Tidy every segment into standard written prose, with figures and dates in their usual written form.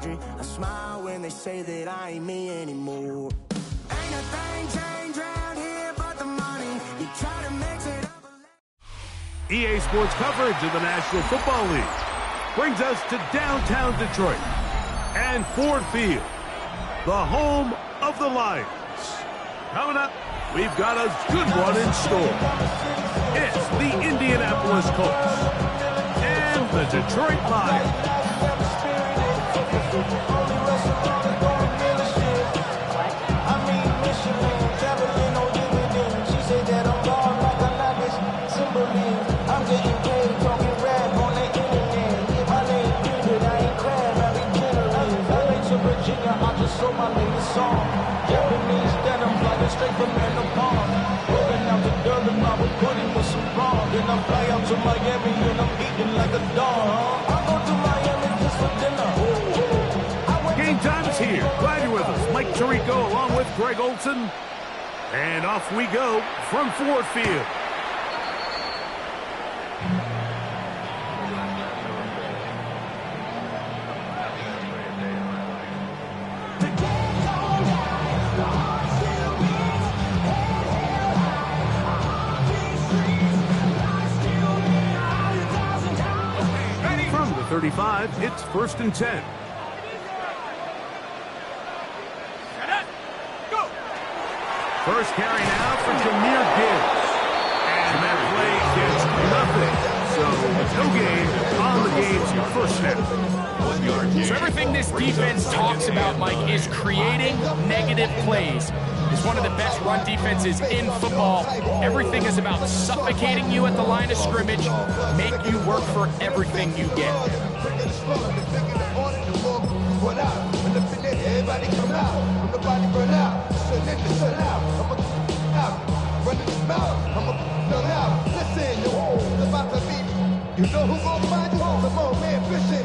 chemistry. I smile when they say that I ain't me anymore. Ain't a thing changed around here but the money. You try to mix it up. EA Sports coverage of the National Football League brings us to downtown Detroit and Ford Field, the home of the Lions. Coming up, we've got a good one in store. It's the Indianapolis Colts and the Detroit Lions. So my latest song, Japanese denim flying straight from Nepal. Rolling out the Durban, I would put in with some brawn. Then I fly out to Miami and I'm eating like a dog. I go to Miami just for dinner. Game time is here. Glad you're with us. Mike Tirico along with Greg Olson. And off we go from Ford Field. From the 35, it's 1st and 10. First carry now for Jahmyr Gibbs. And that play gets nothing. So no gain on the game's first snap. So everything this defense talks about, Mike, is creating negative plays. It's one of the best run defenses in football. Everything is about suffocating you at the line of scrimmage, make you work for everything you get.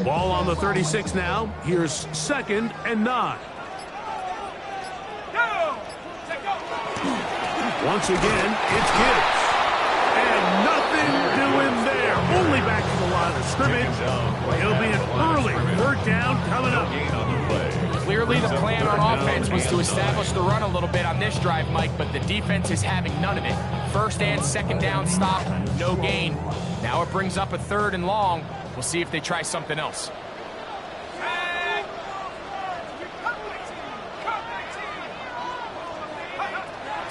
Ball on the 36 now. Here's 2nd and 9. Once again, it's Gibbs. And nothing doing there. Only back to the line of scrimmage. It'll be an early 3rd down coming up. Clearly the plan on offense was to establish the run a little bit on this drive, Mike, but the defense is having none of it. 1st and 2nd down stop, no gain. Now it brings up a 3rd and long. We'll see if they try something else.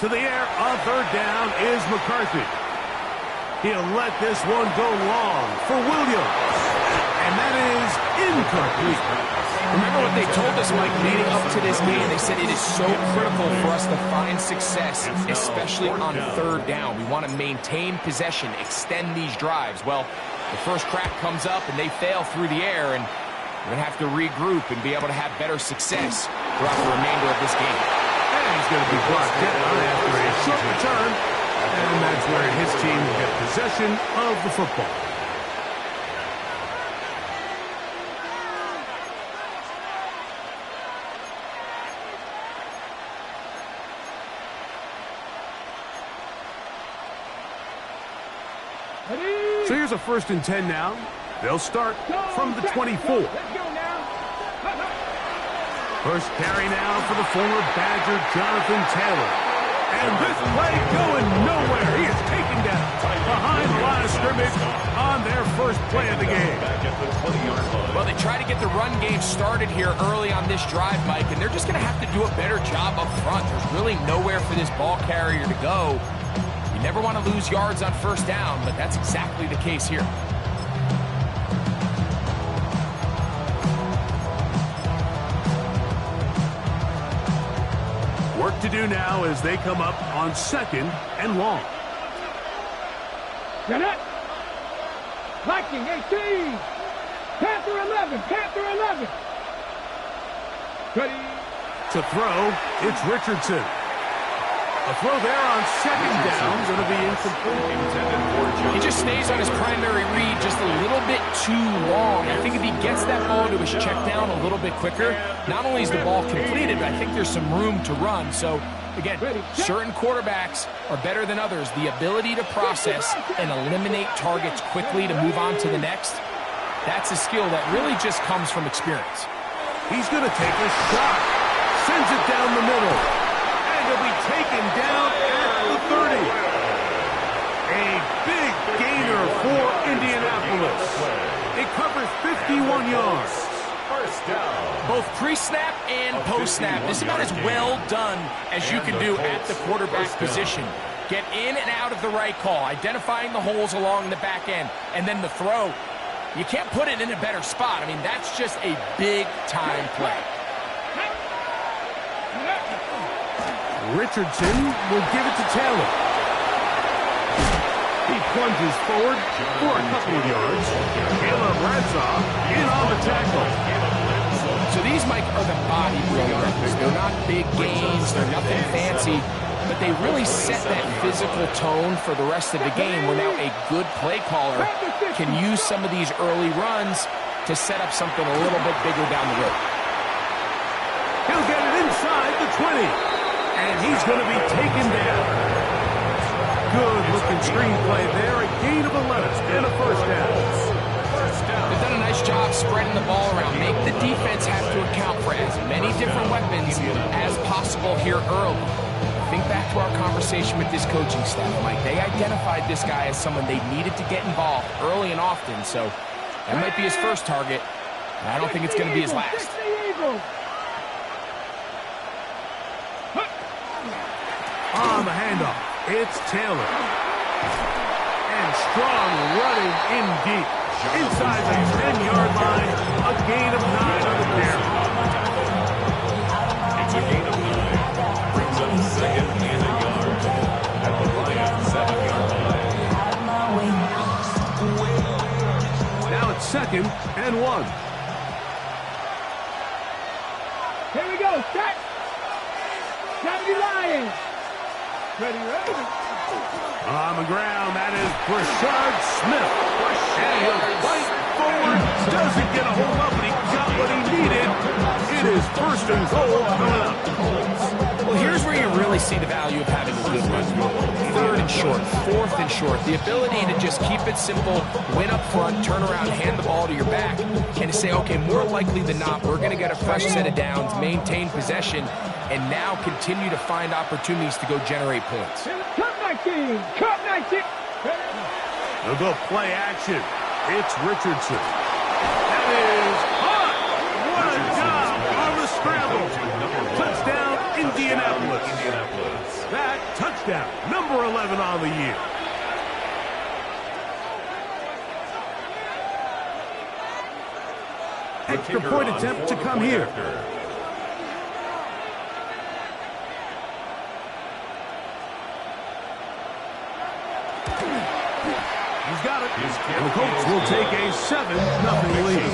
To the air on 3rd down is McCarthy. He'll let this one go long for Williams. And that is incomplete. Remember what they told us, Mike, leading up to this game. They said it is so critical for us to find success, especially on 3rd down. We want to maintain possession, extend these drives. Well, the first crack comes up and they fail through the air, and we're going to have to regroup and be able to have better success throughout the remainder of this game. And he's going to be brought down after a short return. And that's where his team will get possession of the football. So here's a 1st and 10 now. They'll start from the 24. First carry now for the former Badger, Jonathan Taylor. And this play going nowhere. He is taken down behind the line of scrimmage on their first play of the game. Well, they try to get the run game started here early on this drive, Mike, and they're just going to have to do a better job up front. There's really nowhere for this ball carrier to go. You never want to lose yards on 1st down, but that's exactly the case here. Work to do now as they come up on 2nd and long. Get it. Viking 18. Panther 11. Panther 11. Ready. To throw, it's Richardson. A throw there on 2nd down, going to be incomplete. He just stays on his primary read just a little bit too long. I think if he gets that ball to his check down a little bit quicker, not only is the ball completed, but I think there's some room to run. So, again, certain quarterbacks are better than others. The ability to process and eliminate targets quickly to move on to the next, that's a skill that really just comes from experience. He's going to take a shot. Sends it down the middle. And he'll be taken down at the 30. A big gainer for Indianapolis. It covers 51 yards. First down. Both pre-snap and post-snap, this is about as well done as you can do at the quarterback position. Get in and out of the right call, identifying the holes along the back end, and then the throw. You can't put it in a better spot. I mean, that's just a big-time play. Richardson will give it to Taylor. He plunges forward for a couple of yards. Caleb Bradshaw in on the tackle. So these, Mike, are the body builders. They're not big gains. They're nothing fancy. But they really set that physical tone for the rest of the game where now a good play caller can use some of these early runs to set up something a little bit bigger down the road. He'll get it inside the 20. And he's going to be taken down. Good-looking screenplay there. A gain of 11 and a first down. They've done a nice job spreading the ball around. Make the defense have to account for as many different weapons as possible here early. Think back to our conversation with this coaching staff, Mike. They identified this guy as someone they needed to get involved early and often, so that might be his first target, and I don't think it's going to be his last. On the handoff, it's Taylor. And Strong running in deep. Inside the 10-yard line, a gain of 9 on the carry. It's a gain of 9. Brings up second and a yard at the Lions' 7-yard line. Now it's second and 1. Here we go. Set. Saturday Lions. Ready, ready. On the ground, that is Brashard Smith. And he'll fight forward. Doesn't get a hold up, but he got what he needed. It is first and goal coming up. Well, here's where you really see the value of having a good run. Third and short, fourth and short. The ability to just keep it simple, win up front, turn around, hand the ball to your back, and to say, okay, more likely than not, we're going to get a fresh set of downs, maintain possession, and now continue to find opportunities to go generate points. Cut 19. Cut 19. They'll go play action. It's Richardson. That is hot. What a job on the scramble. Touchdown, Indianapolis. That touchdown, number 11 on the year. Extra point attempt to come here. He's got it. And the Colts will take a 7-0 lead.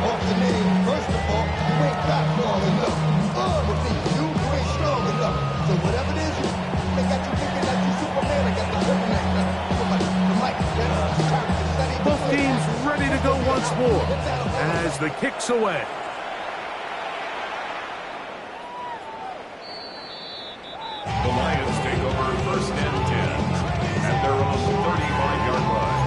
Off the name, first of all, you ain't got long enough. You ain't strong enough. So whatever it is, they got you thinking that you Superman. I got the turtleneck. Both teams ready to go once more as the kick's away. The Lions take over first and 10 at their own 35-yard line.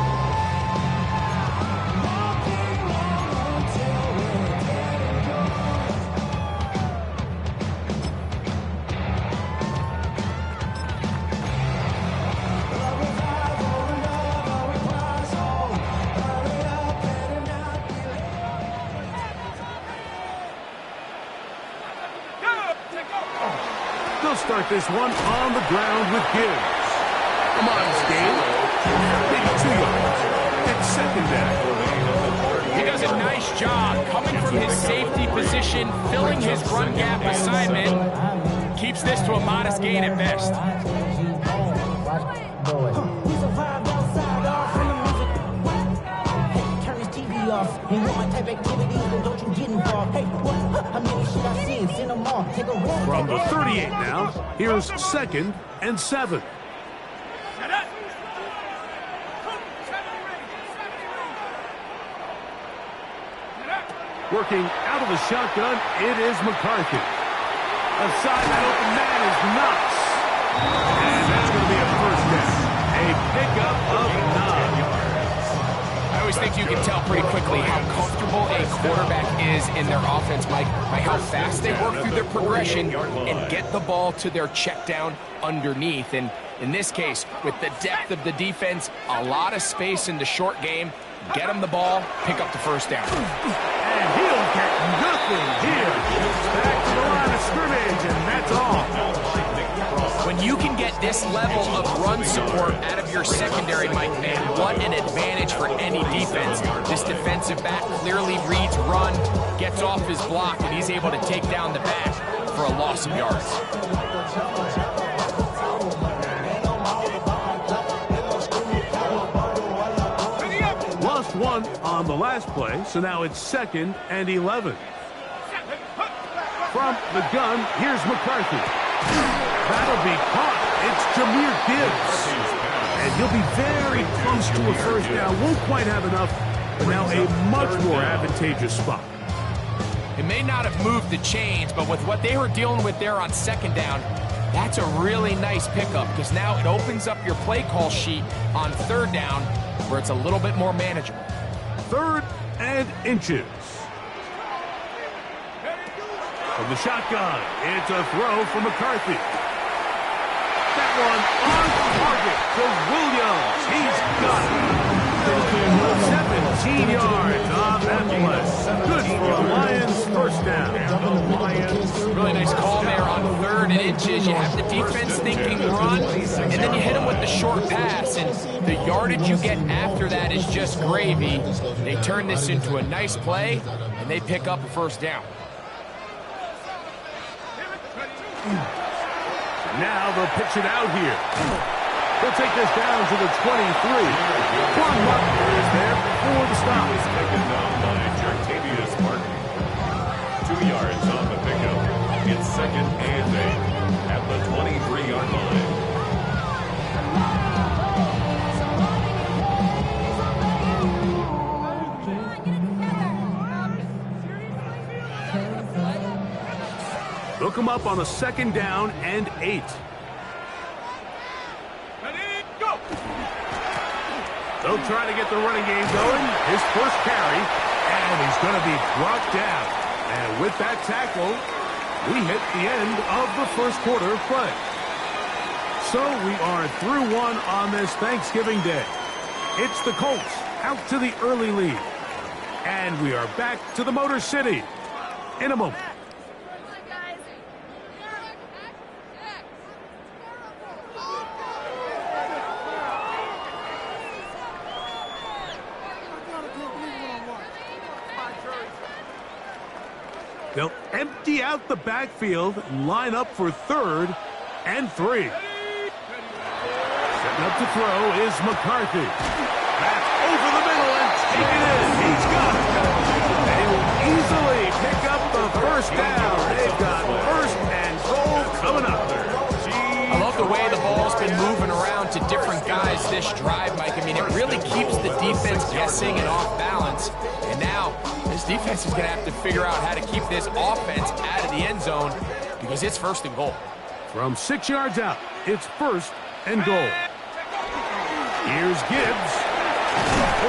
They'll start this one on the ground with Gibbs. A modest gain. Maybe 2 yards. It's second down. He does a nice job coming from his safety position, filling his run gap assignment. Keeps this to a modest gain at best. From the 38 now, here's second and 7. Working out of the shotgun, it is McCarthy. Aside that open man is Knox. And that's going to be a first down. A pickup of 9 yards. I always think you can tell pretty quickly how comfortable a quarterback is in their offense, Mike, by how fast they work through their progression and get the ball to their check down underneath. And in this case, with the depth of the defense, a lot of space in the short game, get them the ball, pick up the first down. And he'll get nothing here. Back to the line of scrimmage, and that's all. When you can get this level of run support out of your secondary, Mike, man, what an advantage for any defense. This defensive back clearly reads run, gets off his block, and he's able to take down the back for a loss of yards. Lost one on the last play, so now it's 2nd and 11. From the gun, here's McCarthy. That'll be caught. It's Jahmyr Gibbs. And he'll be very close to a first down. Won't quite have enough, but now a much more advantageous spot. It may not have moved the chains, but with what they were dealing with there on 2nd down, that's a really nice pickup because now it opens up your play call sheet on 3rd down where it's a little bit more manageable. 3rd and inches. From the shotgun, it's a throw from McCarthy. That one on target to Williams. He's got it. 17 yards on that play. Good for the Lions. First down. Really nice call there on 3rd and inches. You have the defense thinking run, and then you hit them with the short pass, and the yardage you get after that is just gravy. They turn this into a nice play, and they pick up a first down. Now they'll pitch it out here. They'll take this down to the 23. One Butler is there for the stop. Taken down by Jartavius Martin. 2 yards on the pickup. It's 2nd and 8 at the 23-yard line. They'll come up on a 2nd down and 8. They'll try to get the running game going. His first carry, and he's going to be brought down. And with that tackle, we hit the end of the first quarter of play. So we are through one on this Thanksgiving Day. It's the Colts out to the early lead. And we are back to the Motor City in a moment. They'll empty out the backfield and line up for 3rd and 3. Setting up to throw is McCarthy. Back over the middle and take it in. He's got it. They will easily pick up the first down. They've got 1st and goal coming up. I love the way the ball's been moving around to different guys this drive, Mike. I mean, it really keeps the defense guessing and off balance. And now, this defense is going to have to figure out how to keep this offense out of the end zone because it's 1st and goal. From 6 yards out, it's 1st and goal. Here's Gibbs.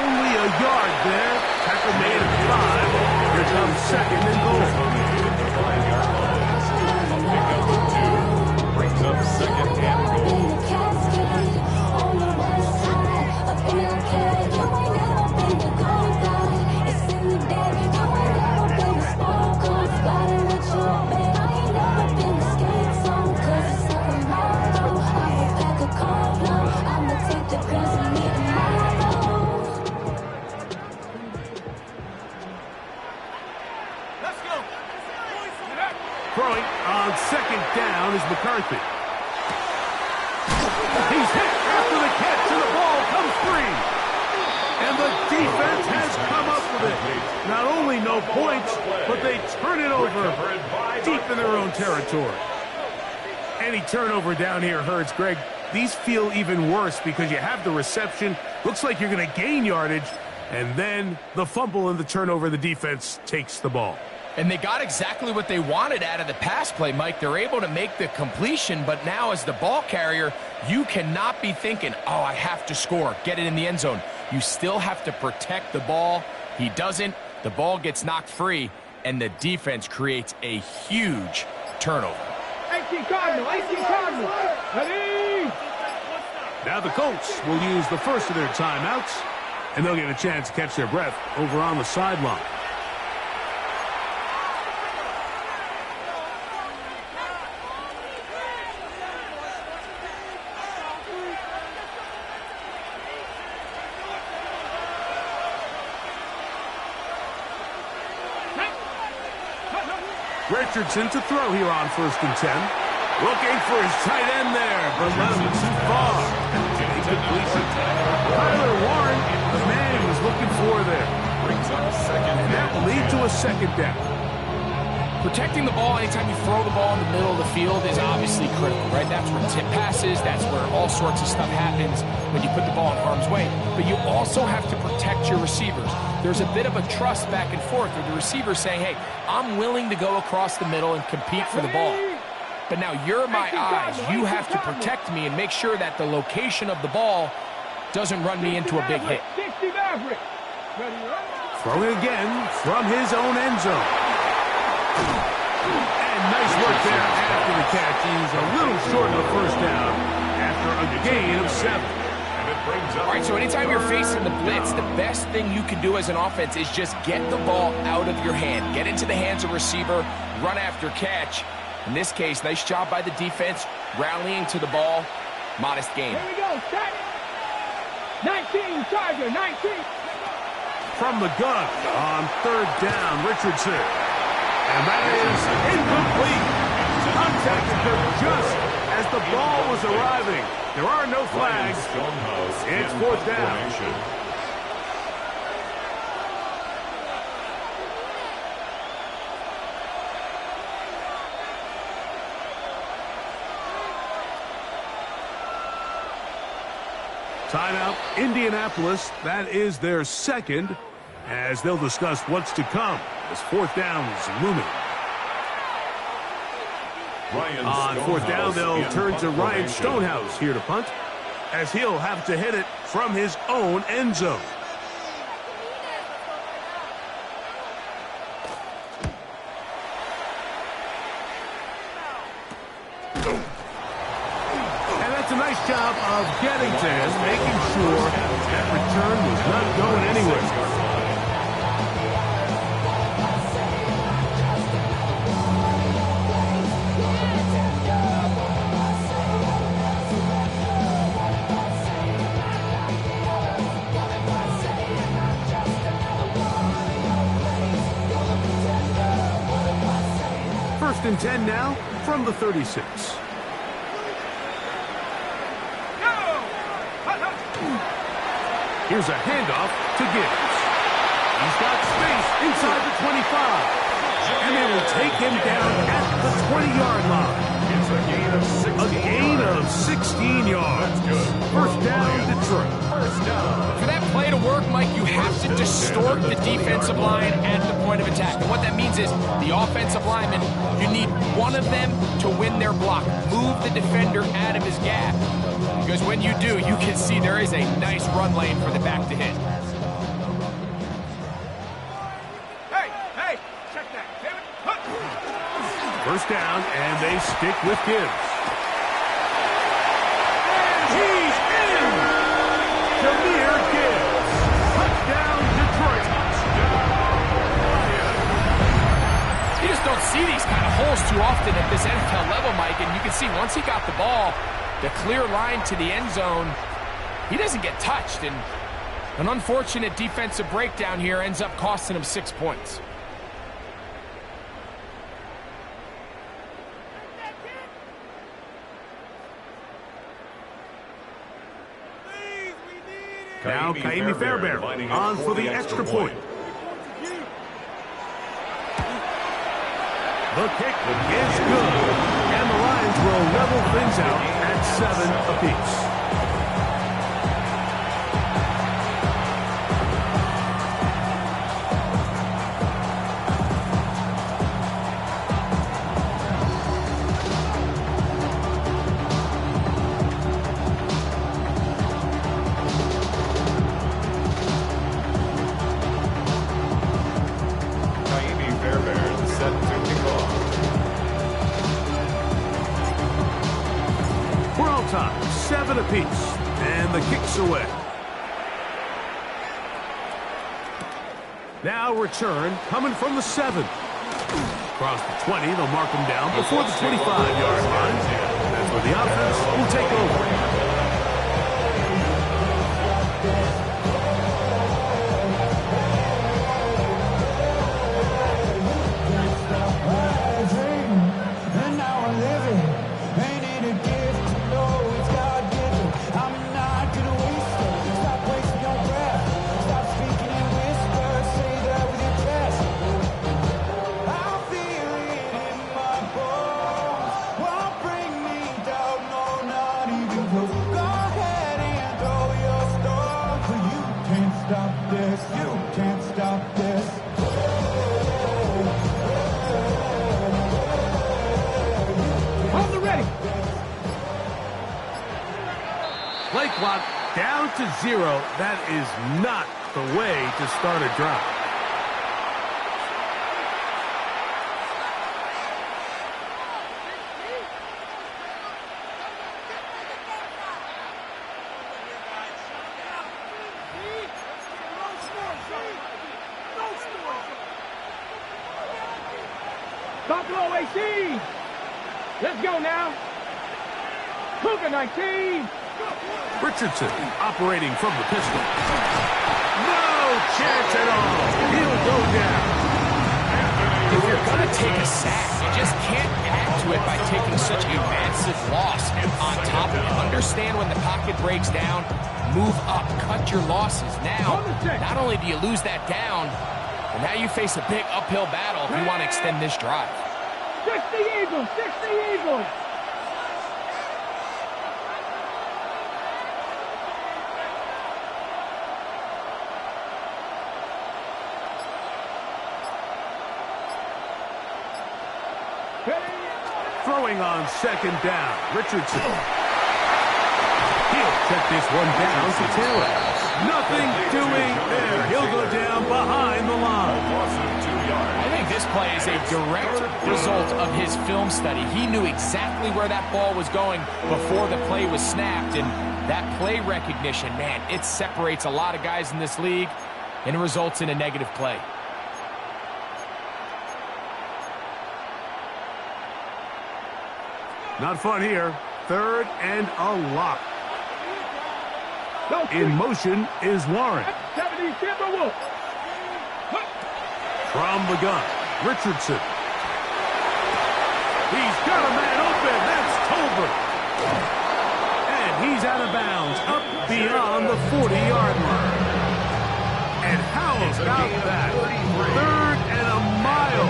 Only a yard there. Tackle made at 5. Here comes 2nd and goal. Brings up 2nd and goal. Throwing on 2nd down is McCarthy. He's hit after the catch, and the ball comes free. And the defense has come up with it. Not only no points, but they turn it over deep in their own territory. Any turnover down here hurts, Greg. These feel even worse because you have the reception. Looks like you're going to gain yardage. And then the fumble and the turnover, the defense takes the ball. And they got exactly what they wanted out of the pass play, Mike. They're able to make the completion, but now as the ball carrier, you cannot be thinking, oh, I have to score, get it in the end zone. You still have to protect the ball. He doesn't. The ball gets knocked free, and the defense creates a huge turnover. 18 Cardinal, 18 Cardinal. Ready? Now the Colts will use the first of their timeouts, and they'll get a chance to catch their breath over on the sideline. Richardson to throw here on 1st and 10. Looking for his tight end there, but let him too far. Tyler Warren, the man he was looking for there. And that will lead to a 2nd down. Protecting the ball anytime you throw the ball in the middle of the field is obviously critical, right? That's where tip passes, that's where all sorts of stuff happens when you put the ball in harm's way. But you also have to protect your receivers. There's a bit of a trust back and forth with the receiver saying, hey, I'm willing to go across the middle and compete for the ball. But now you're my eyes. You have to protect me and make sure that the location of the ball doesn't run me into a big hit. Throwing again from his own end zone. And nice work there after the catch. He's a little short of the 1st down after a gain of 7. All right, so anytime you're facing the blitz, the best thing you can do as an offense is just get the ball out of your hand. Get into the hands of receiver, run after catch. In this case, nice job by the defense, rallying to the ball. Modest gain. Here we go, set. 19, Charger, 19. From the gun on 3rd down, Richardson. And that is incomplete. Contact occurred just as the ball was arriving. There are no flags. It's 4th down. Timeout, Indianapolis. That is their 2nd, as they'll discuss what's to come as 4th down is looming. On 4th down, they'll turn to Ryan Stonehouse here to punt, as he'll have to hit it from his own end zone. And that's a nice job of getting to him, making sure that return was not going anywhere. First and 10 now from the 36. Here's a handoff to Gibbs. He's got space inside the 25. And they will take him down at the 20-yard line. It's a gain of 16 yards. First down, Detroit. For that play to work, Mike, you have to distort the defensive line at the point of attack. And what that means is the offensive lineman, you need one of them to win their block. Move the defender out of his gap. Because when you do, you can see there is a nice run lane for the back to hit. Hey, check that. First down, and they stick with Gibbs. And he's in! Jahmyr Gibbs. Touchdown, Detroit. You just don't see these kind of holes too often at this NFL level, Mike. And you can see once he got the ball, the clear line to the end zone, he doesn't get touched. And an unfortunate defensive breakdown here ends up costing him 6 points. Now Kaimi Fairbairn on for the extra point. The kick is good, and the Lions will level things out at 7 apiece. apiece. And the kick's away. Now return coming from the 7. Across the 20, they'll mark him down before the 25-yard line. That's where the offense will take over. Play clock down to 0. That is not the way to start a drive. Buffalo AC. Let's go now. Cougar 19. Richardson operating from the pistol. No chance at all. He'll go down. If you're going to take a sack, you just can't add to it by taking such a massive loss. On top of it, understand when the pocket breaks down, move up, cut your losses. Now, not only do you lose that down, but now you face a big uphill battle if you want to extend this drive. 60 Eagles, 60 Eagles. Throwing on second down, Richardson. He'll check this one down to Taylor. Nothing doing there. He'll go down behind the line. I think this play is a direct result of his film study. He knew exactly where that ball was going before the play was snapped, and that play recognition, man, it separates a lot of guys in this league and results in a negative play. Not fun here. 3rd and a lot. In motion is Warren. 70 Timberwolves. From the gun, Richardson. He's got a man open. That's Tolbert. And he's out of bounds, up beyond the 40-yard line. And how about that? 3rd and a mile.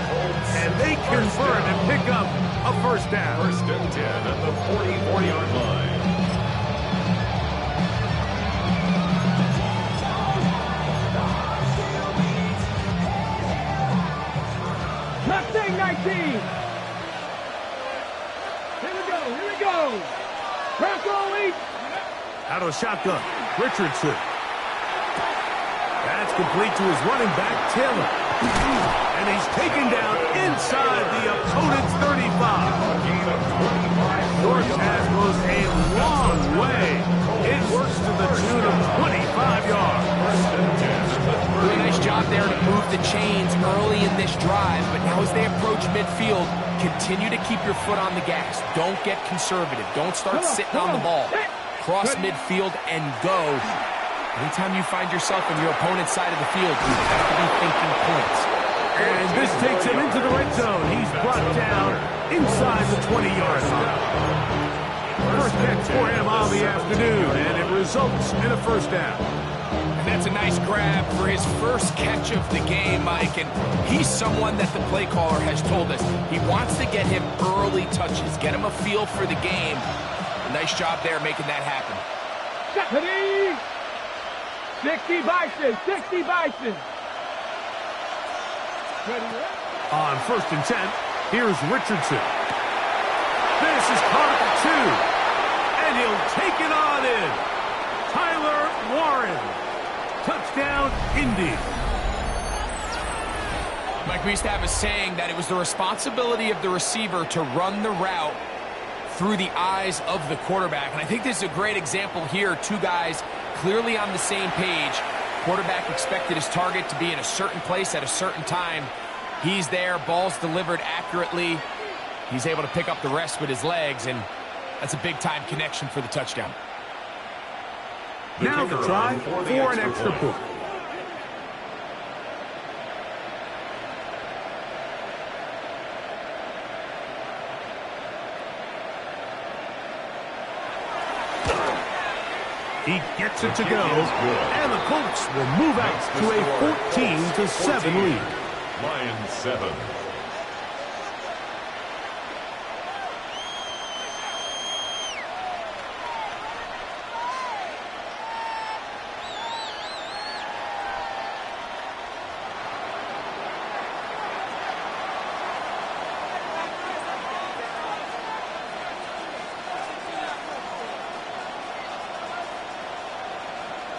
And they convert and pick up a first down. 1st and 10 at the 44-yard line. Mustang 19. Here we go. Bronco East. Out of the shotgun, Richardson. That's complete to his running back, Taylor. And he's taken down inside the opponent's 35. George has goes a long way. It works to the tune of 25 yards. Really nice job there to move the chains early in this drive, but now as they approach midfield, continue to keep your foot on the gas. Don't get conservative. Don't start sitting on the ball. Cross midfield and go. Anytime you find yourself on your opponent's side of the field, you have to be thinking points. And this takes him into the red zone. He's brought down inside the 20-yard line. First catch for him on the afternoon, and it results in a first down. And that's a nice grab for his first catch of the game, Mike. And he's someone that the play caller has told us he wants to get him early touches, get him a feel for the game. A nice job there making that happen. 60 Bison, 60 Bison. On 1st and 10, here's Richardson. This is caught at the 2, and he'll take it on in. Tyler Warren. Touchdown, Indy. Mike, we used to have a saying that it was the responsibility of the receiver to run the route through the eyes of the quarterback. And I think this is a great example here. Two guys clearly on the same page. Quarterback expected his target to be in a certain place at a certain time. He's there, ball's delivered accurately. He's able to pick up the rest with his legs, and that's a big-time connection for the touchdown. Now the try for an extra point. He gets it to go, and the Colts will move out to a 14-7 lead. Lions 7.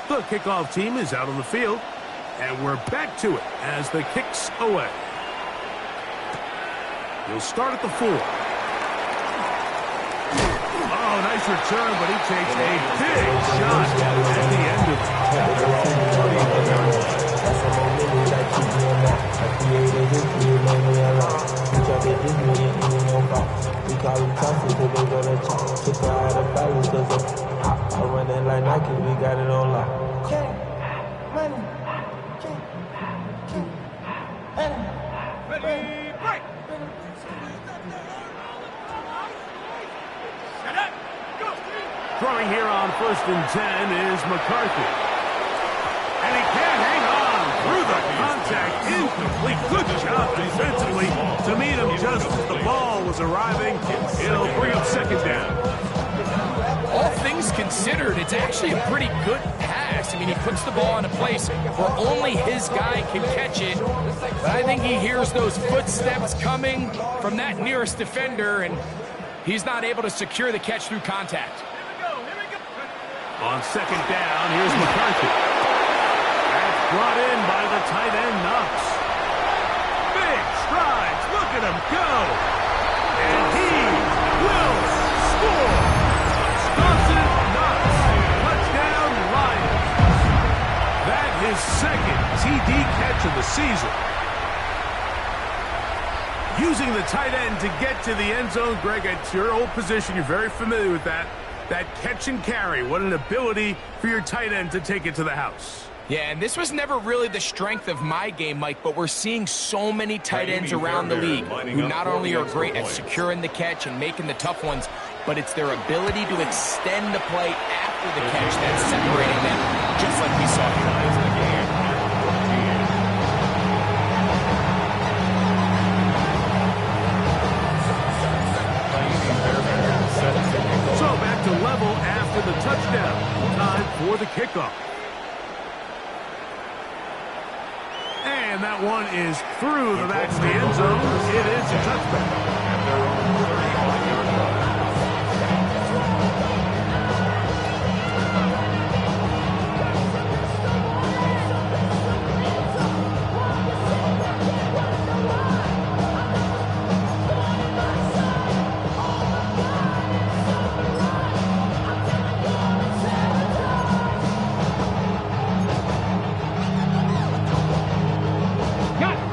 The kickoff team is out on the field, and we're back to it as the kick's away. He'll start at the 4. Oh, nice return, but he takes a big shot at the end of I run it like Nike, we got it on lock. Ready, break. Throwing here on 1st and 10 is McCarthy. And he can't hang on through the contact. Incomplete. Good job defensively to meet him just as the ball was arriving. It'll bring up 2nd down. All things considered, it's actually a pretty good pass. I mean, he puts the ball in a place where only his guy can catch it. But I think he hears those footsteps coming from that nearest defender, and he's not able to secure the catch through contact. On 2nd down, here's McCarthy. That's brought in by the tight end, Knox. Big strides. Look at him go. And he will score. Dawson Knox. Touchdown, Lions. That is 2nd TD catch of the season. Using the tight end to get to the end zone, Greg, it's your old position. You're very familiar with that. That catch and carry, what an ability for your tight end to take it to the house. Yeah, and this was never really the strength of my game, Mike, but we're seeing so many tight ends around the league who not only are great at securing the catch and making the tough ones, but it's their ability to extend the play after the catch that's separating them, just like we saw here. So back to level after the touchdown. Time for the kickoff. And that one is through the back of the end zone. It is a touchback.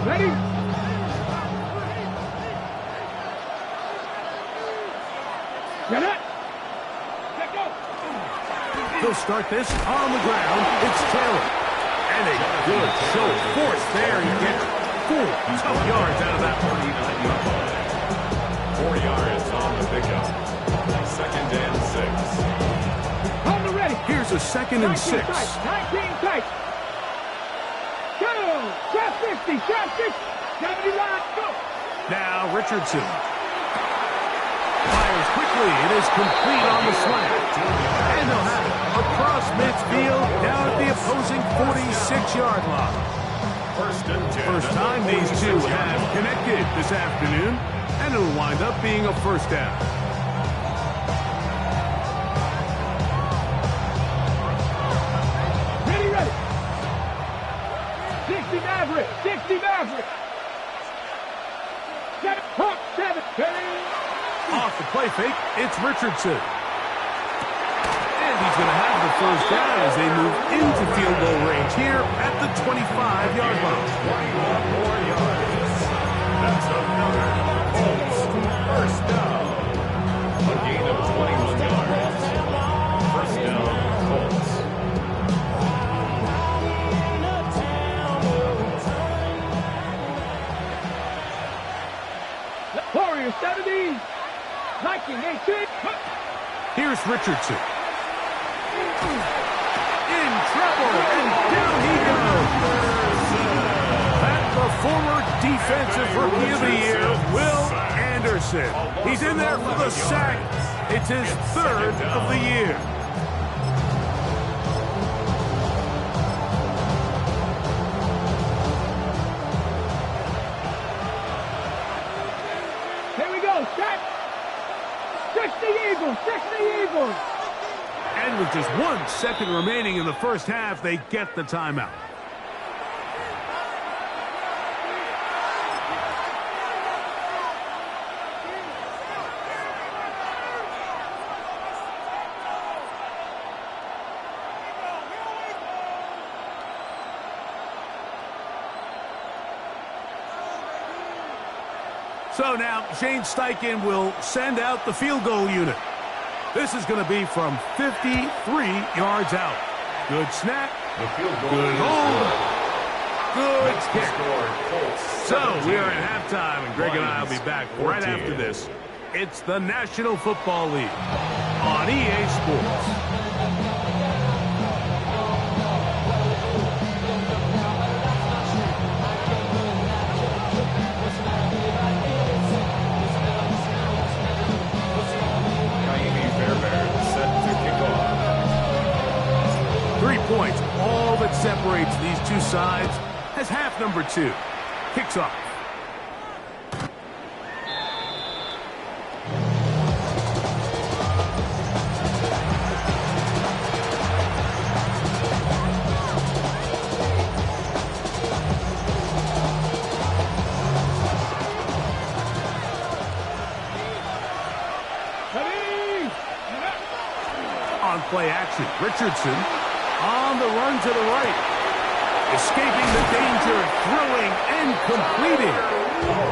Ready? Get it. Let go. They'll start this on the ground. It's Taylor. And a good show of force there. He gets 4 tough yards out of that one. 4 yards on the pickup. 2nd and 6. On the ready. Here's a 2nd and 6. 19 tight. Go. Shot 50. Shot 50. 70 line. Go. Now Richardson. Fires quickly. It is complete on the slant. And they'll have it across midfield down at the opposing 46-yard line. 1st and 10. First time these two have connected this afternoon, and it'll wind up being a 1st down. Ready. 60 Maverick. 60 Maverick. 7. 7. Off The play fake, it's Richardson. And he's going to have the first down as they move into field goal range here at the 25-yard line. 21 more yards. That's another Colts first down. A gain of 21 yards. First down, Colts. Warriors 70, Viking 18. Here's Richardson. In trouble, and down he goes. Back the former defensive rookie of the year, Will Anderson. He's in there for the sack. It's his third of the year. Here we go, set. 60 Eagles. And with just 1 second remaining in the first half, they get the timeout. So now Shane Steichen will send out the field goal unit. This is going to be from 53 yards out. Good snap. The field goal Good hold. Good kick. Colts. So we are at halftime, and Greg and I will be back right after this. It's the National Football League on EA Sports. Points, all that separates these two sides, has half number 2. Kicks off. On play action, Richardson on the run to the right. Escaping the danger, throwing and completing.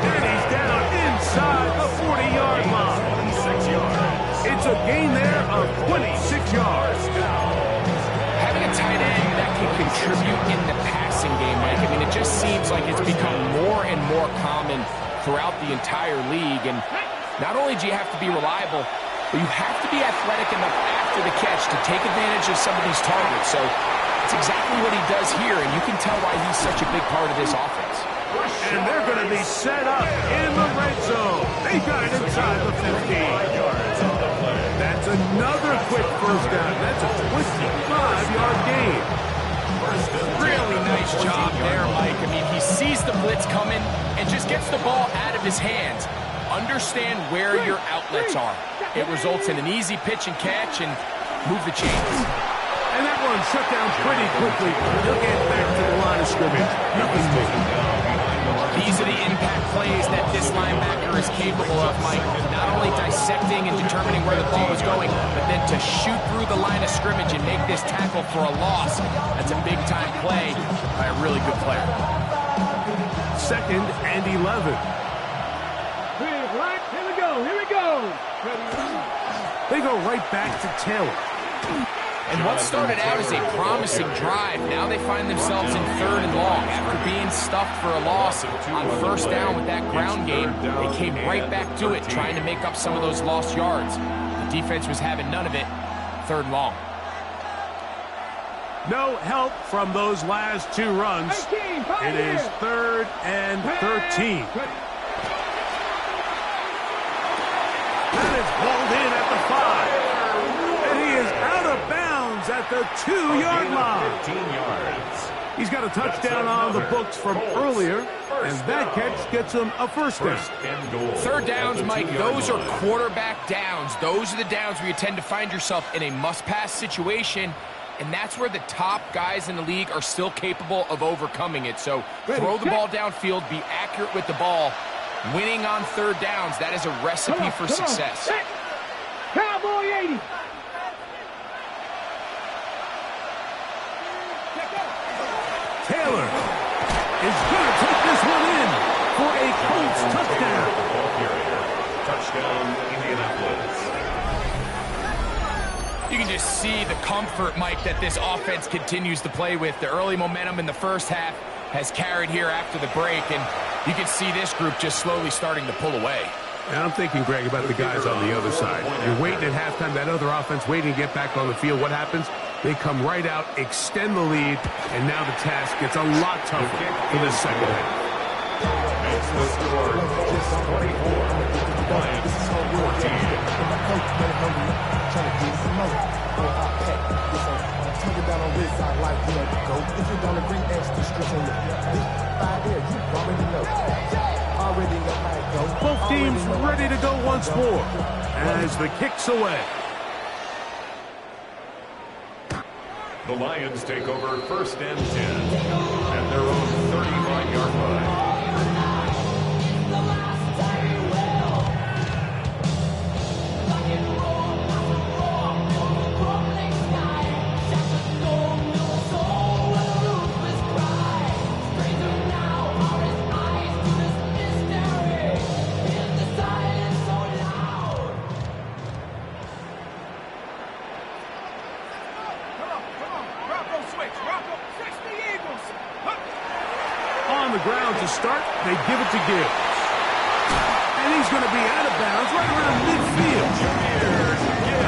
And he's down inside the 40-yard line. 26 yards. It's a gain there of 26 yards. Having a tight end that can contribute in the passing game, Mike, I mean, it just seems like it's become more and more common throughout the entire league. And not only do you have to be reliable, but you have to be athletic enough after the catch to take advantage of some of these targets. So it's exactly what he does here, and you can tell why he's such a big part of this offense. And they're going to be set up in the red zone. They got it inside the 15. That's another quick first down. That's a 25-yard gain. Really nice job there, Mike. I mean, he sees the blitz coming and just gets the ball out of his hands. Understand where your outlets are. It results in an easy pitch and catch and move the chains. And that one shut down pretty quickly. He'll get back to the line of scrimmage. Nothing moving. These are the impact plays that this linebacker is capable of, Mike. Not only dissecting and determining where the ball is going, but then to shoot through the line of scrimmage and make this tackle for a loss. That's a big-time play by a really good player. 2nd and 11. Here we go. They go right back to Taylor. And what started out as a promising drive, now they find themselves in 3rd and long. After being stuffed for a loss on first down with that ground game, they came right back to it, trying to make up some of those lost yards. The defense was having none of it. 3rd and long. No help from those last 2 runs. It is 3rd and 13. That is hauled in at the 5. And he is out of bounds at the 2-yard line. 15 yards. He's got a touchdown on the books from earlier, and that catch gets him a first down. 3rd downs, Mike, those are quarterback downs. Those are the downs where you tend to find yourself in a must-pass situation, and that's where the top guys in the league are still capable of overcoming it. So throw the ball downfield, be accurate with the ball, Winning on third downs, that is a recipe for success. Cowboy 80. Taylor is going to take this one in for a Colts touchdown. Ball carrier. Touchdown, Indianapolis. You can just see the comfort, Mike, that this offense continues to play with. The early momentum in the first half has carried here after the break, and you can see this group just slowly starting to pull away. And I'm thinking, Greg, about the guys on the other side. You're waiting at halftime, that other offense waiting to get back on the field. What happens? They come right out, extend the lead, and now the task gets a lot tougher for this second half. Makes the score 24. Lions 14. Both teams ready to go once more as the kick's away. The Lions take over 1st and 10 at their own 35-yard line. On the ground to start, they give it to Gibbs. And he's going to be out of bounds right around midfield.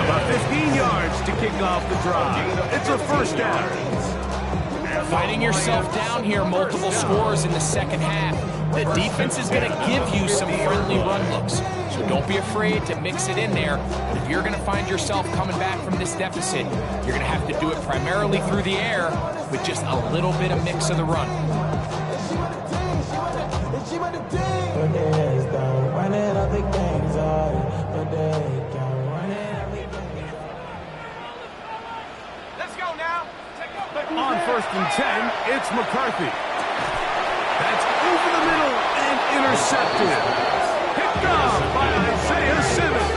About 15 yards to kick off the drive. It's a first down. Fighting yourself down here, multiple scores in the second half. The defense is going to give you some friendly run looks. So don't be afraid to mix it in there. But if you're going to find yourself coming back from this deficit, you're going to have to do it primarily through the air with just a little bit of mix of the run. Let's go now. On 1st and 10, it's McCarthy. That's over the middle and intercepted. Picked off by Isaiah Simmons.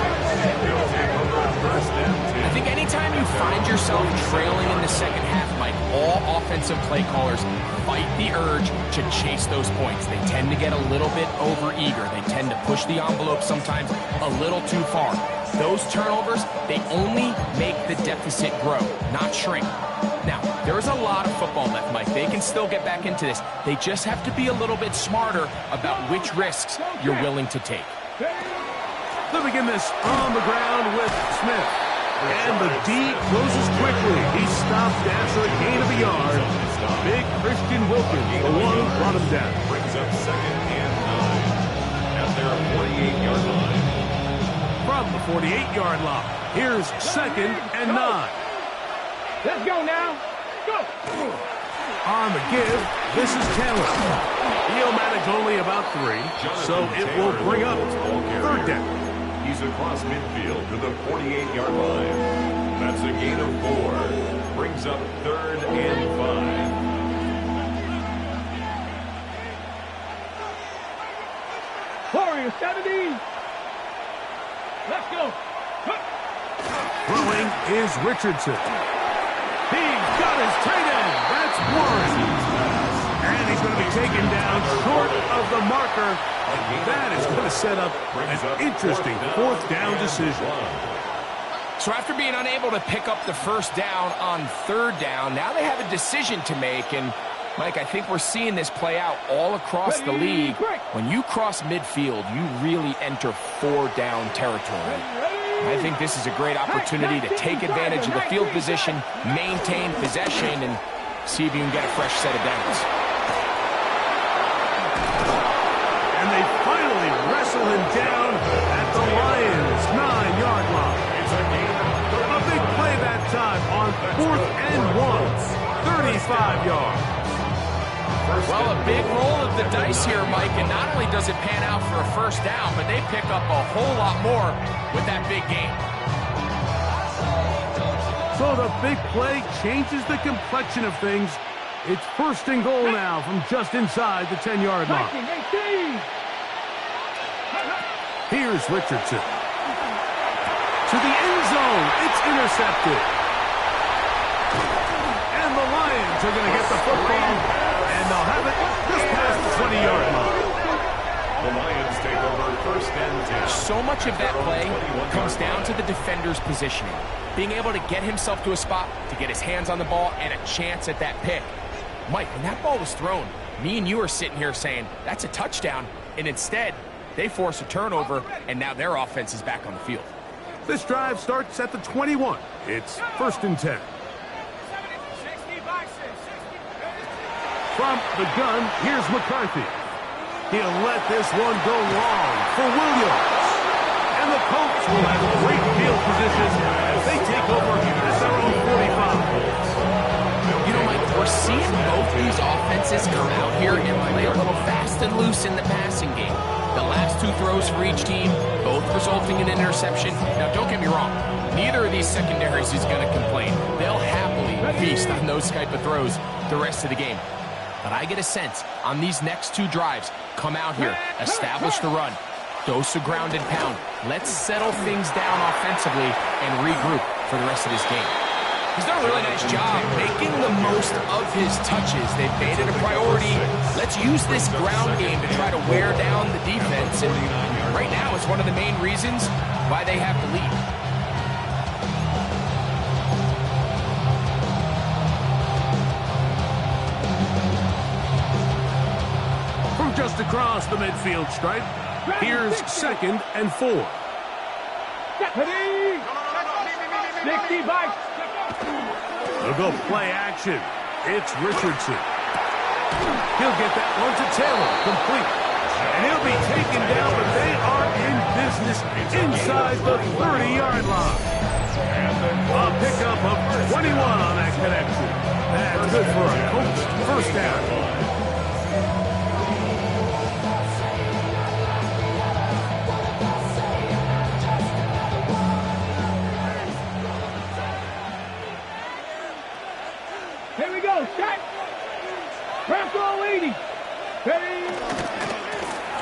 I think anytime you find yourself trailing in the second half, Mike, all offensive play callers fight the urge to chase those points. They tend to get a little bit over-eager. They tend to push the envelope sometimes a little too far. Those turnovers, they only make the deficit grow, not shrink. Now, there is a lot of football left, Mike. They can still get back into this. They just have to be a little bit smarter about which risks you're willing to take. They'll begin this on the ground with Smith. And the D closes quickly. He stops after a gain of a yard. Big Christian Wilkins, the one who brought him down. Brings up 2nd and 9 at their 48-yard line. From the 48-yard line, here's 2nd and 9. Let's go now. Go. On the give, this is Taylor. He'll manage only about 3, so it will bring up 3rd down. He's across midfield to the 48-yard line. That's a gain of 4. Brings up 3rd and 5. Warrior 70. Let's go. Throwing is Richardson. He's got his tight end. That's Warren. And he's going to be taken down short of the marker. That is going to set up an interesting 4th down decision. So after being unable to pick up the first down on 3rd down, now they have a decision to make. And, Mike, I think we're seeing this play out all across the league. When you cross midfield, you really enter 4-down territory. I think this is a great opportunity to take advantage of the field position, maintain possession, and see if you can get a fresh set of downs. And they finally wrestle him down at the Lions' 9-yard line. A big play that time on 4th and 1, 35 yards. Well, a big roll of the dice here, Mike, and not only does it pan out for a first down, but they pick up a whole lot more with that big game. So the big play changes the complexion of things. It's 1st and goal now from just inside the 10-yard line. Here's Richardson. To the end zone. It's intercepted. And the Lions are going to get the football, and they'll have it just past the 20-yard line. The Lions take over first and 10. So much of that play comes down to the defender's positioning. Being able to get himself to a spot, to get his hands on the ball, and a chance at that pick. Mike, when that ball was thrown, me and you are sitting here saying, that's a touchdown. And instead, they force a turnover, and now their offense is back on the field. This drive starts at the 21. It's first and 10. From the gun, here's McCarthy. He'll let this one go long for Williams. And the Colts will have great field position as they take over at their own 45. You know, Mike, we're seeing both these offenses come out here and play a little fast and loose in the passing game. The last two throws for each team, both resulting in an interception. Now, don't get me wrong. Neither of these secondaries is going to complain. They'll happily feast on those type of throws the rest of the game. But I get a sense on these next two drives, come out here, establish the run, dose of ground and pound. Let's settle things down offensively and regroup for the rest of this game. He's done a really nice job making the most of his touches. They've made it a priority. Let's use this ground game to try to wear down the defense. And right now, it's one of the main reasons why they have the lead. From just across the midfield stripe, here's second and 4. 60 bikes. They'll go play action. It's Richardson. He'll get that one to Taylor, complete. And he'll be taken down, but they are in business inside the 30-yard line. A pickup of 21 on that connection. That's good for a Colts first down.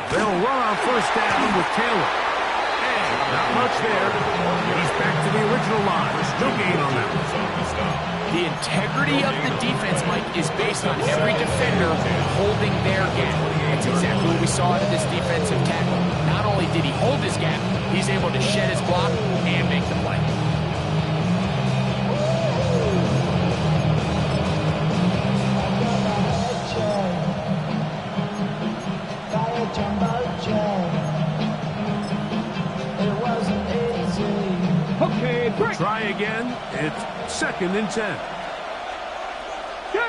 They'll run on first down with Taylor. And not much there. He's back to the original line. No gain on that one. The integrity of the defense, Mike, is based on every defender holding their gap. That's exactly what we saw out of this defensive tackle. Not only did he hold his gap, he's able to shed his block and make the play. Okay, break. Try again. It's second and 10. 2.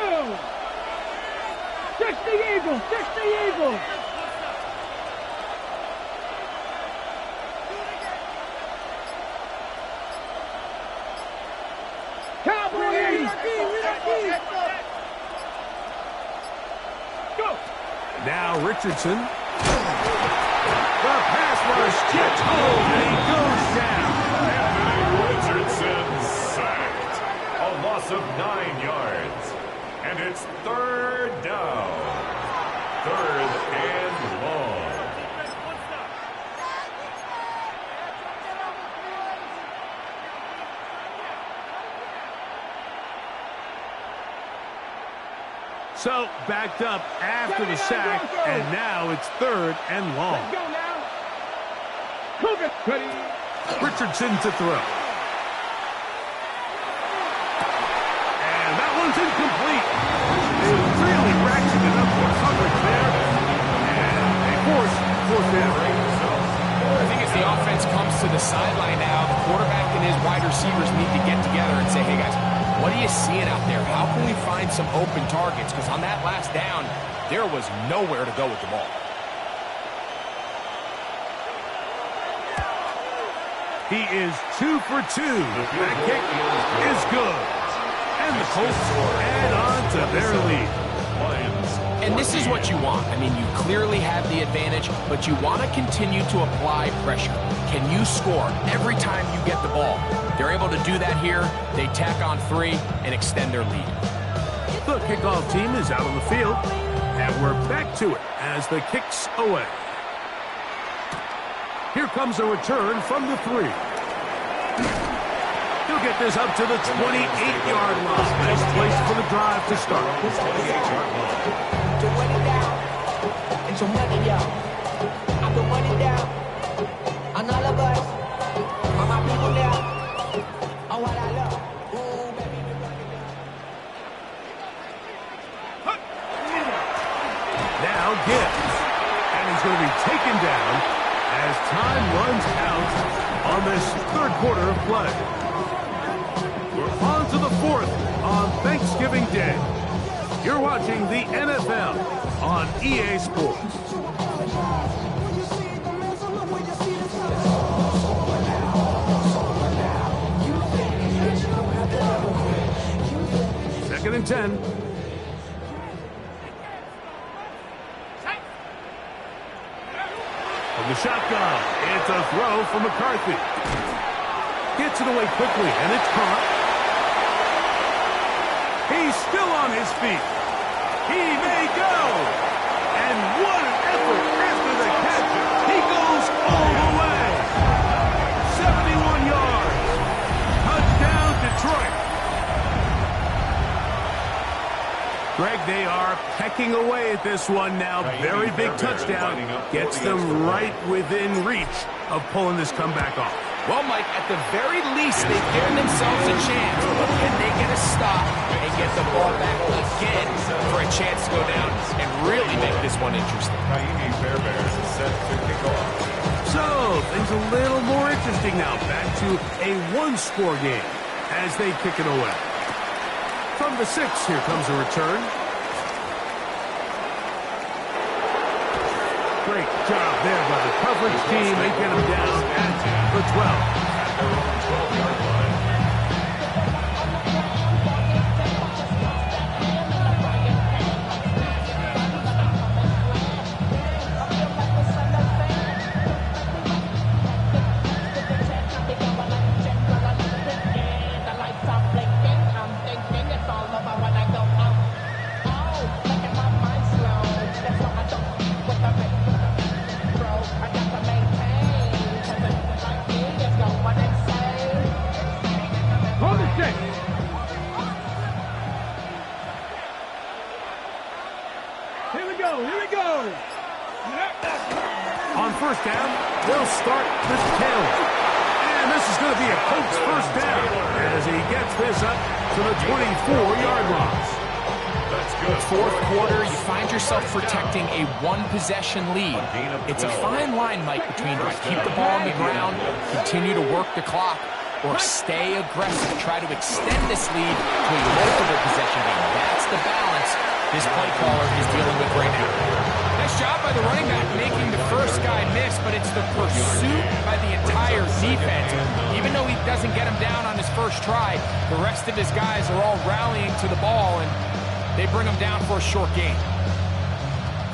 60 Eagles, 60 Eagles. Cowboys. Go. Now Richardson. The pass rush gets home and he goes down. Richardson sacked. A loss of 9 yards. And it's third down. Third and long. So backed up after the sack, and now it's third and long. Let's go now. Cougar. Ready. Richardson to throw. And that one's incomplete. They really ratcheted up their coverage there. And they force fourth down. I think as the offense comes to the sideline now, the quarterback and his wide receivers need to get together and say, hey guys, what are you seeing out there? How can we find some open targets? Because on that last down, there was nowhere to go with the ball. He is 2 for 2. That kick is good. And the Colts add on to their lead. And this is what you want. I mean, you clearly have the advantage, but you want to continue to apply pressure. Can you score every time you get the ball? They're able to do that here. They tack on 3 and extend their lead. The kickoff team is out on the field, and we're back to it as the kick's away. Here comes a return from the 3. He'll get this up to the 28-yard line. Nice place for the drive to start. 28-yard line. To run it down and some money, y'all. I can run it down on all of us, on my people now, on what I love. Ooh, baby, we run it down. Now Gibbs. And he's going to be taken down as time runs out on this third quarter of play. We're on to the 4th on Thanksgiving Day. You're watching the NFL on EA Sports. Second and 10. From the shotgun, it's a throw from McCarthy. Gets it away quickly, and it's caught. He's still on his feet. He may go. And what an effort after the catch. He goes all the way. 71 yards. Touchdown, Detroit. Greg, they are pecking away at this one now. Very big touchdown. Gets them right within reach of pulling this comeback off. Well, Mike, at the very least, they've given themselves a chance. But can they get a stop and get the ball back again for a chance to go down and really make this one interesting? Miami Bears is set to kick off. So, things a little more interesting now. Back to a one-score game as they kick it away. From the 6, here comes a return. Great job there by the coverage team. They get him down at the 12. At their own 12-yard line. On first down, they'll start with Taylor. And this is going to be a Colts first down as he gets this up to the 24-yard line. That's good. Fourth quarter, you find yourself protecting a one-possession lead. It's a fine line, Mike, between keep the ball on the ground, continue to work the clock, or stay aggressive, try to extend this lead to a multiple possession game. That's the balance this play caller is dealing with right now. Nice job by the running back making the first guy miss, but it's the pursuit by the entire defense. Even though he doesn't get him down on his first try, the rest of his guys are all rallying to the ball, and they bring him down for a short gain.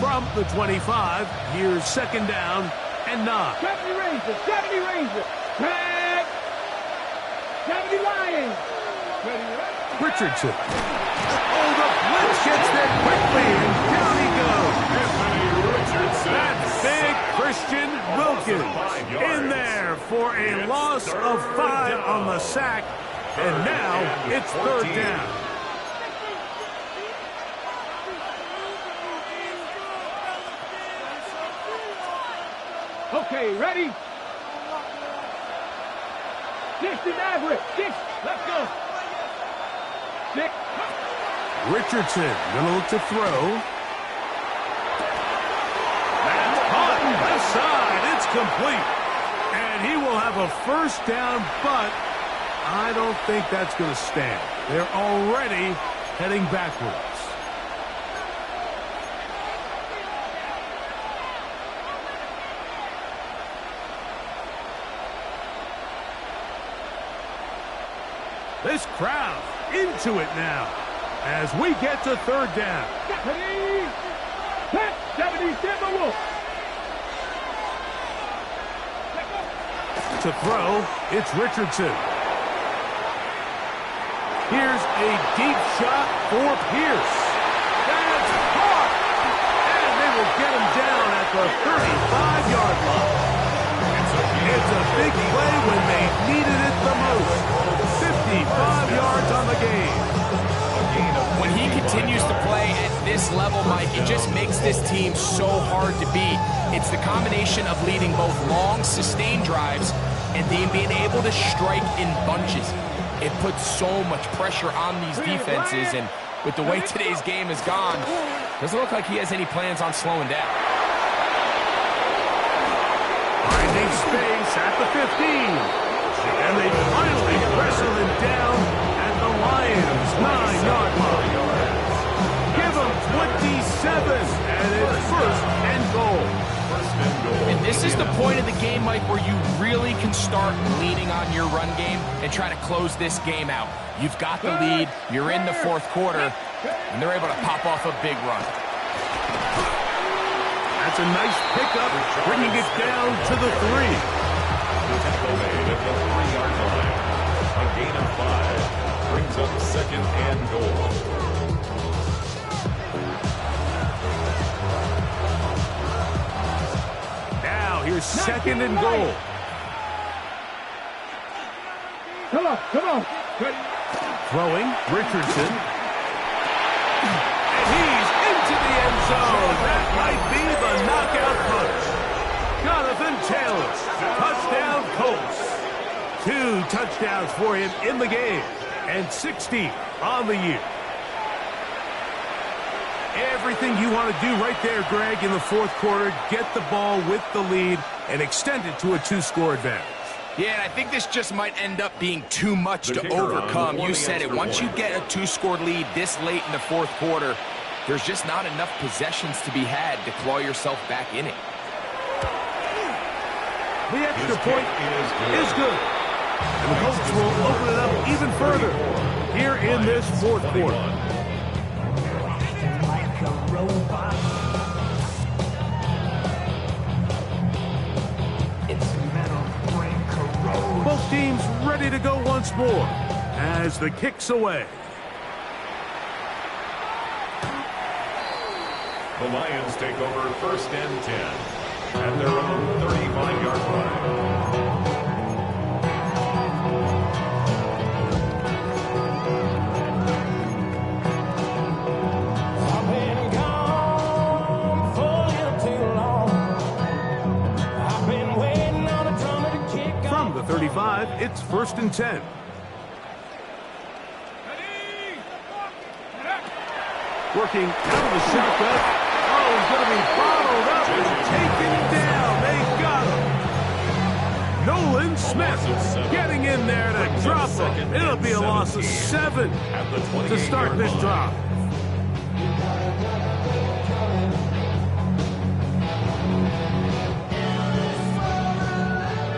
From the 25, here's second down and 9. 70 Rangers, 70 Rangers. Tag. 70 Lions. Richardson. Oh, the blitz gets there quickly, and down he goes. That's big Christian Wilkins in there for a loss of 5 on the sack, and now it's third down. Okay, ready? 6 is average. 6. Let's go. 6. Richardson gonna look to throw. That's caught left side. It's complete. And he will have a first down, but I don't think that's going to stand. They're already heading backwards. This crowd into it now as we get to third down. 70 Timberwolves. To throw, it's Richardson. Here's a deep shot for Pierce. That's caught. And they will get him down at the 35-yard line. It's a It's a big play when they needed it the most. 55 yards on the game. When he continues to play at this level, Mike, it just makes this team so hard to beat. It's the combination of leading both long, sustained drives and then being able to strike in bunches. It puts so much pressure on these defenses, and with the way today's game has gone, doesn't look like he has any plans on slowing down. Finding space at the 15. And they finally wrestle him down at the Lions' 9-yard line. Give him 27, and it's first and goal. And this is the point of the game, Mike, where you really can start leaning on your run game and try to close this game out. You've got the lead, you're in the fourth quarter, and they're able to pop off a big run. That's a nice pickup, bringing it down to the 3. The tackle made at the 3-yard line. A gain of 5 brings up second and goal. Here's second and goal. Come on, come on. Throwing, Richardson. And he's into the end zone. That might be the knockout punch. Jonathan Taylor, touchdown Colts. 2 touchdowns for him in the game, and 60 on the year. Everything you want to do right there, Greg, in the fourth quarter, get the ball with the lead and extend it to a 2-score advantage. Yeah, and I think this just might end up being too much to overcome. You said it. Once you get a 2-score lead this late in the fourth quarter, there's just not enough possessions to be had to claw yourself back in it. The extra point is good. And the Colts will open it up even further here in this fourth quarter. Both teams ready to go once more as the kick's away. The Lions take over first and 10 at their own 35-yard line. From the 35, it's first and 10. Working out of the shotgun. Oh, he's going to be bottled up and taken down. They got him. Nolan Smith getting in there to drop him. It'll be a loss of 7 to start this drive.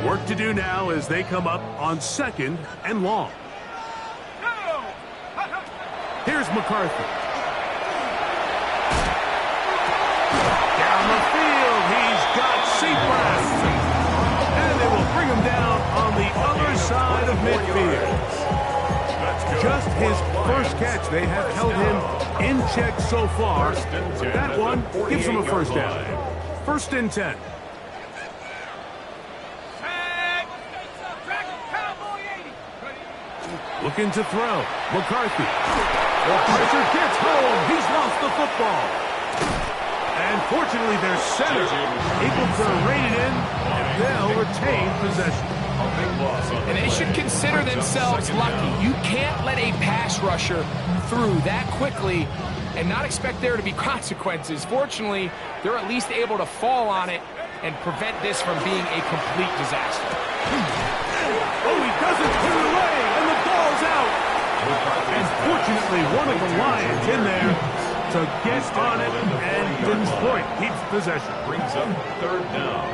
Work to do now as they come up on second and long. Here's McCarthy. Down the field, he's got Seabrass. And they will bring him down on the other side of midfield. Just his first catch. They have held him in check so far. That one gives him a first down. First and 10. Looking to throw. McCarthy. The pressure gets home. He's lost the football. And fortunately, their center able to rein it in, and they'll retain possession. And they should consider themselves lucky. You can't let a pass rusher through that quickly and not expect there to be consequences. Fortunately, they're at least able to fall on it and prevent this from being a complete disaster. Oh, he doesn't put it away, and the ball's out. And fortunately, one of the Lions in there to get on it, and Detroit keeps possession. Brings up third down.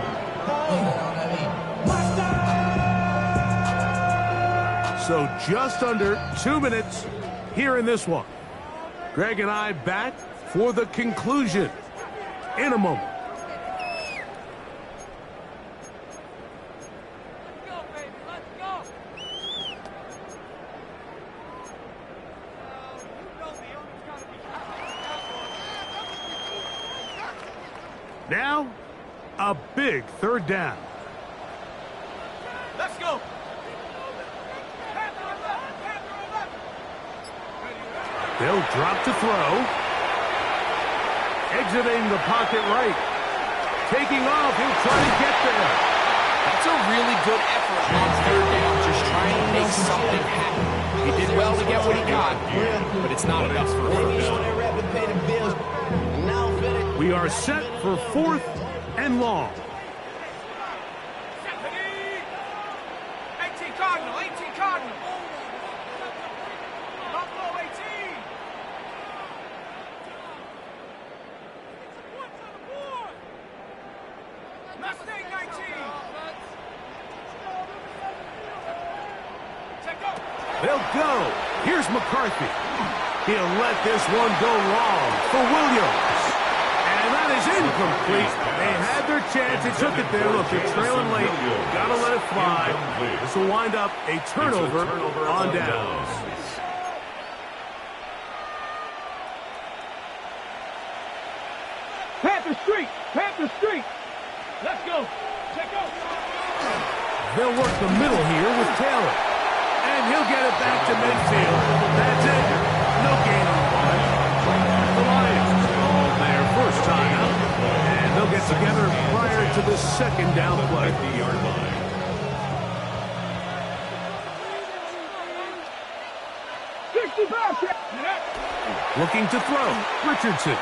So just under 2 minutes here in this one. Greg and I back for the conclusion in a moment. Now, a big third down. Let's go. They'll drop to throw. Exiting the pocket right. Taking off, he'll try to get there. That's a really good effort on third down, just trying to make something happen. He did well to get what he got, but it's not enough for a first down. We are set for 4th and long. 18 Cardinal, 18 Cardinal. Buffalo 18. Mustang 19. They'll go. Here's McCarthy. He'll let this one go long for Williams. And that is incomplete. They had their chance. They took it there. Look, they're trailing late. Got to let it fly. This will wind up a turnover on downs. Panther Street. Panther Street. Let's go. Check out. They'll work the middle here with Taylor. And he'll get it back to midfield. That's it. No gain on one. The Lions all their first time out. And they'll get together prior to the second down play. The yard line. Looking to throw. Richardson.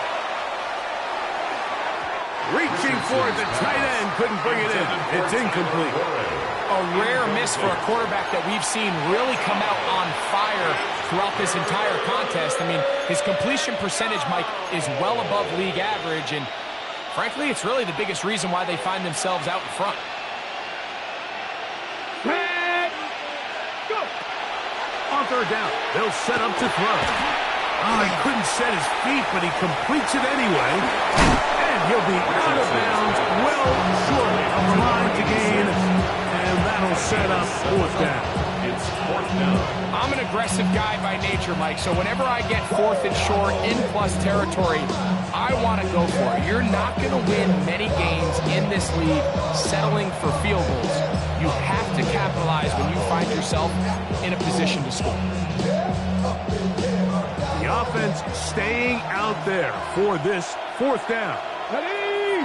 Reaching for it. The tight end couldn't bring it in. It's incomplete. A rare miss for a quarterback that we've seen really come out on fire throughout this entire contest. I mean, his completion percentage, Mike, is well above league average, and frankly, it's really the biggest reason why they find themselves out in front. Go. On third down, they'll set up to throw. Oh, he couldn't set his feet, but he completes it anyway. And he'll be out of bounds well short of the line to gain. And that'll set up 4th down. It's 4th down. I'm an aggressive guy by nature, Mike, so whenever I get 4th and short in plus territory, I want to go for it. You're not going to win many games in this league settling for field goals. You have to capitalize when you find yourself in a position to score. The offense staying out there for this 4th down. Ready.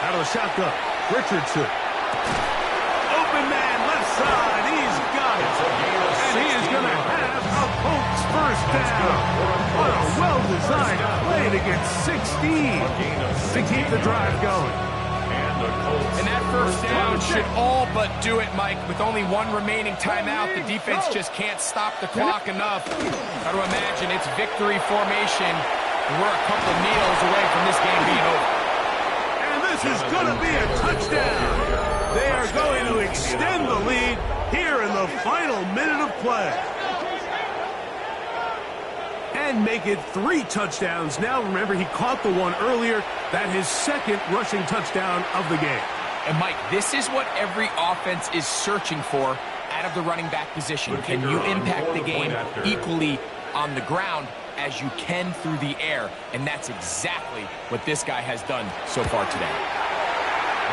Out of the shotgun, Richardson. Open man, left side, he's got it. And he is going to have a Colts first down. What a well-designed play to get 16 to keep the drive going. And that first down should all but do it, Mike. With only one remaining timeout, the defense just can't stop the clock enough. Got to imagine it's victory formation. And we're a couple of kneels away from this game being over. And this is going to be a touchdown. They are going to extend the lead here in the final minute of play. And make it 3 touchdowns. Now, remember, he caught the one earlier. That his second rushing touchdown of the game. And, Mike, this is what every offense is searching for out of the running back position. Can you impact the game equally on the ground as you can through the air? And that's exactly what this guy has done so far today.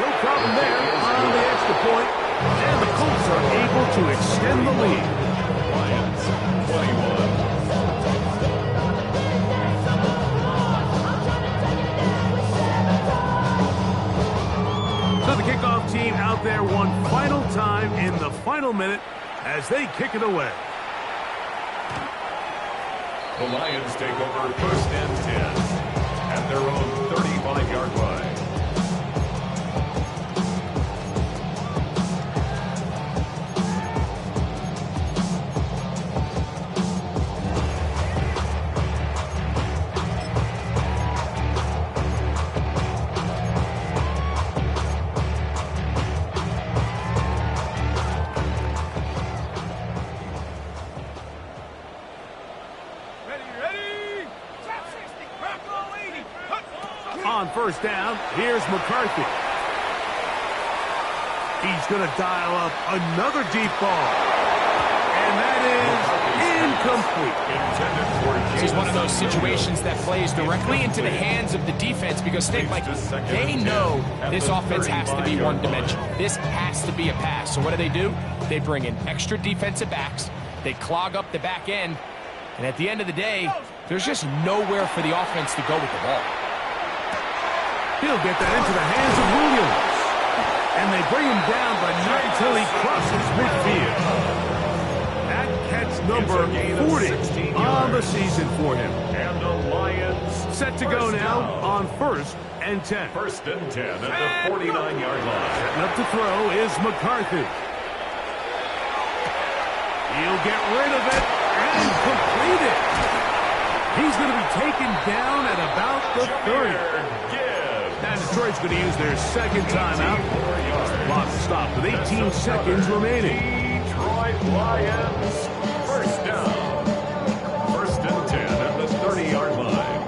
No problem there on the extra point. And the Colts are able to extend the lead. Lions 21. So the kickoff team out there one final time in the final minute as they kick it away. The Lions take over 1st and 10 at their own 35-yard line. On first down, here's McCarthy. He's going to dial up another deep ball. And that is incomplete. Intended This is for one of those situations that plays directly into the hands of the defense because Mike, they know this offense has to be one-dimensional. This has to be a pass. So what do? They bring in extra defensive backs. They clog up the back end. And at the end of the day, there's just nowhere for the offense to go with the ball. He'll get that into the hands of Williams. And they bring him down, but not until he crosses midfield. That catch number 40 on the season for him. And the Lions set to go now on 1st and 10. 1st and 10 at the 49-yard line. Setting up to throw is McCarthy. He'll get rid of it and complete it. He's going to be taken down at about the 30. Now Detroit's going to use their second timeout. Clock stopped with 18 seconds remaining. Detroit Lions, 1st down. 1st and 10 at the 30-yard line.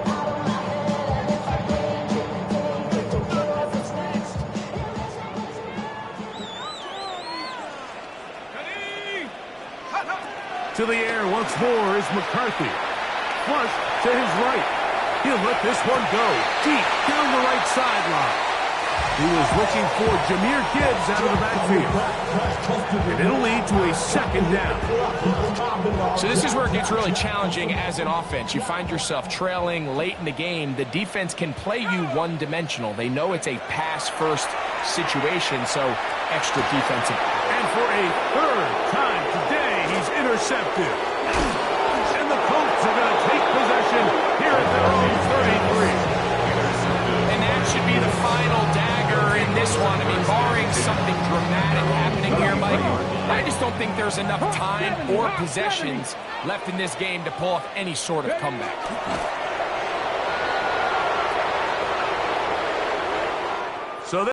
To the air once more is McCarthy. Flush to his right. He'll let this one go deep down the right sideline. He was looking for Jahmyr Gibbs out of the backfield. And it'll lead to a 2nd down. So this is where it gets really challenging as an offense. You find yourself trailing late in the game. The defense can play you one-dimensional. They know it's a pass-first situation, so extra defensive. And for a 3rd time today, he's intercepted. And the Colts are going to take possession here at their own 33. And that should be the final dagger in this one. I mean, barring something dramatic happening here, Mike, I just don't think there's enough time or possessions left in this game to pull off any sort of comeback.